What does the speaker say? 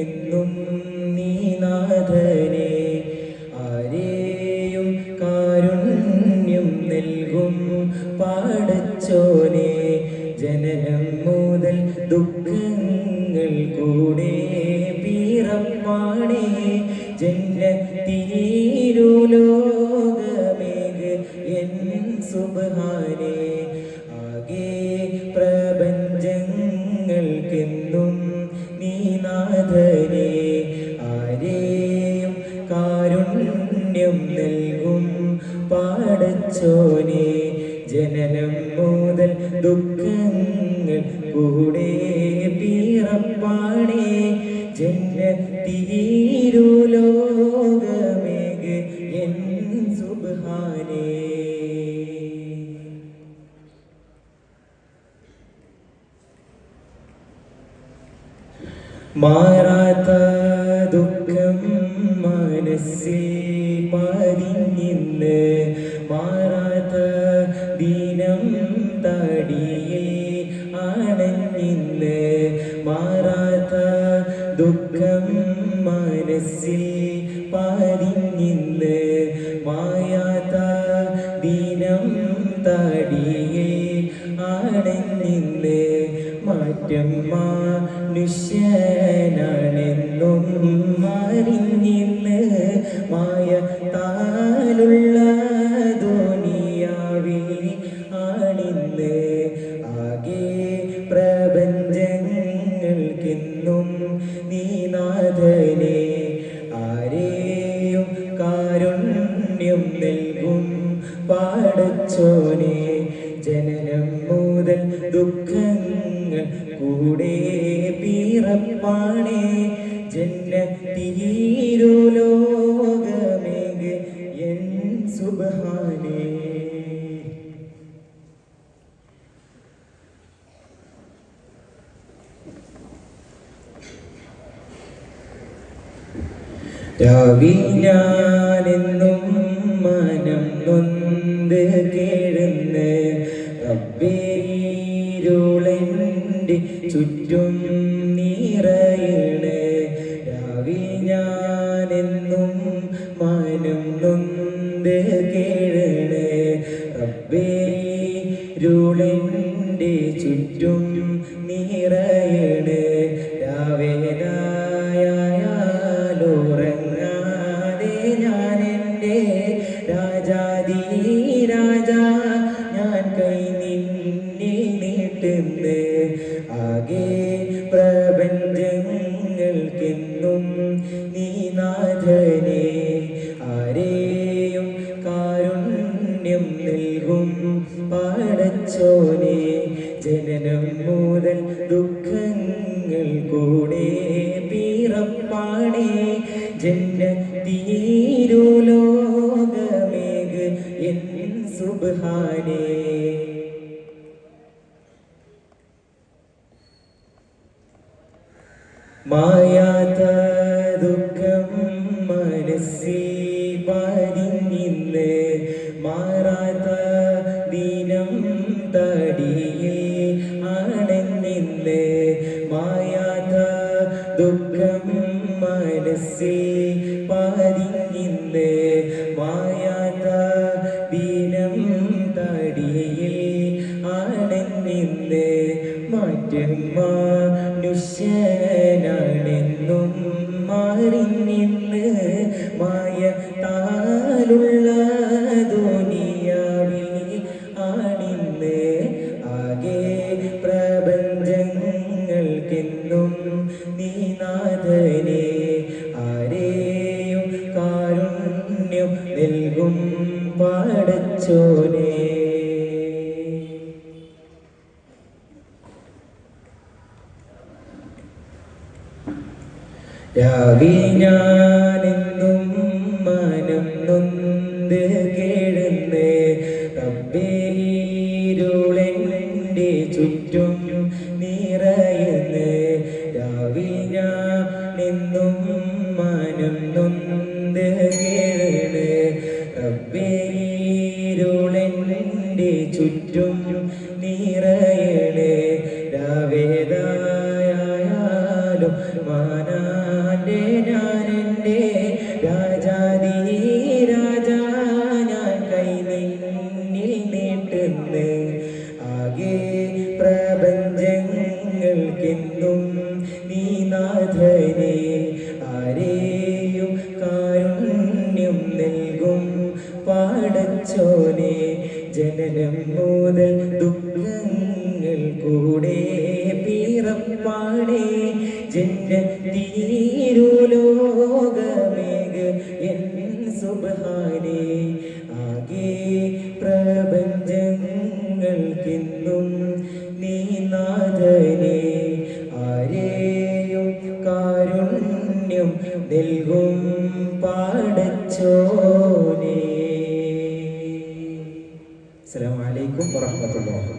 എന്നും നീ നാഥനെ ആരെയും കാരുണ്യം നൽകും പടച്ചോനെ ജനനം മുതൽ ദുഃഖങ്ങൾ കൂടെ പിറപ്പാണേ ജന്നത്തിരുലോകമേക് എൻ സുബ്ഹാനേ ആകെ പ്രപഞ്ചങ്ങൾക്കെന്നും നീ നാഥനെ ആരെയും കാരുണ്യം നൽകും പടച്ചോനെ ജനനം മുതൽ ദുഃഖങ്ങൾ കൂടെ പിറപ്പാണേ ജന്നത്തിരുലോകമേക് എൻ സുബ്ഹാനേ മാറാത്ത ദുഃഖം മനസ്സിൽ പതിഞ്ഞിന്ന് മാറാത്ത ദിനം തടിയിൽ അണഞ്ഞിന്ന് മാറാത്ത ദുഃഖം മനസ്സിൽ പതിഞ്ഞിന്ന് മായാത്ത ദിനം തടിയിൽ അണഞ്ഞിന്ന് മാറ്റം മനുഷ്യനാണെന്നും അറിഞ്ഞിന്ന് മായത്താലുള്ള ദുനിയാവിൽ ആണിന്ന് ആകെ പ്രപഞ്ചങ്ങൾക്കെന്നും നീ നാഥനെ ആരെയും കാരുണ്യം നൽകും പടച്ചോനെ ജനനം മുതൽ ദുഃഖങ്ങൾ കൂടെ പിറപ്പാണേ ജന്നത്തിരുലോകമേക് എൻ സുബ്ഹാനേ ഞാനെന്നും മനം നൊന്ത് കേഴുന്ന് റബ്ബേ ഇരുളെൻ്റെ ചുറ്റും നിറയണ് ഞാനെന്നും മനം നൊന്ത് കേഴണ് റബ്ബേ ഇരുളെൻ്റെ ചുറ്റും നിറയണ് രാവേദായാലുറങ്ങാതെ ഞാനെൻ്റെ രാജാധീ രാജാ ഞാൻ കൈ നിന്നെ നീട്ടുന്ന് ആകെ പ്രപഞ്ചങ്ങൾക്കെന്നും നീ നാഥനെ ആരെയും കാരുണ്യം നൽകും പടച്ചോനെ ജനനം മുതൽ ദുഃഖങ്ങൾ കൂടെ പിറപ്പാണേ ജന്നത്തിരുലോകമേക് എൻ സുബ്ഹാനേ മായാത്ത ദുഃഖം മനസ്സിൽ പതിഞ്ഞിന്ന് മാറാത്ത ദിനം തടിയിൽ അണഞ്ഞിന്ന് മായാത്ത ദുഃഖം മനസ്സിൽ പതിഞ്ഞിന്ന് മായാത്ത ദിനം തടിയിൽ അണഞ്ഞിന്ന് മാറ്റം മനുഷ്യനാണെന്നും അറിഞ്ഞിന്ന് മായത്താലുള്ള ദുനിയാവിൽ ആണിന്ന് ആകെ പ്രപഞ്ചങ്ങൾക്കെന്നും നീ നാഥനെ ആരെയും കാരുണ്യം നൽകും പടച്ചോനെ ഞാനെന്നും മനം നൊന്ത് കേഴുന്ന് റബ്ബേ ഇരുളെൻ്റെ ചുറ്റും നിറയുന്ന് ഞാനെന്നും മനം നൊന്ത് കേഴുന്ന് റബ്ബേ ഇരുളെൻ്റെ ചുറ്റും നിറയണ് രാവേദായാലും മാനാ നീട്ടുന്ന് ആകെ പ്രപഞ്ചങ്ങൾക്കെന്നും നീ നാഥനെ ആരെയും കാരുണ്യം നൽകും പാടച്ചോനെ ജനനം മുതൽ ദുഃഖങ്ങൾ കൂടെ പിറപ്പാടേ ജന്നതീരുലോകമേക എൻ സുബ്ഹാനേ ആകെ പ്രപഞ്ചങ്ങൾക്കെന്നും നീ നാഥനെ ആരെയും കാരുണ്യം നൽകും പാടച്ചോനെ. അസ്സലാമു അലൈക്കും വറഹ്മത്തുള്ളാഹി.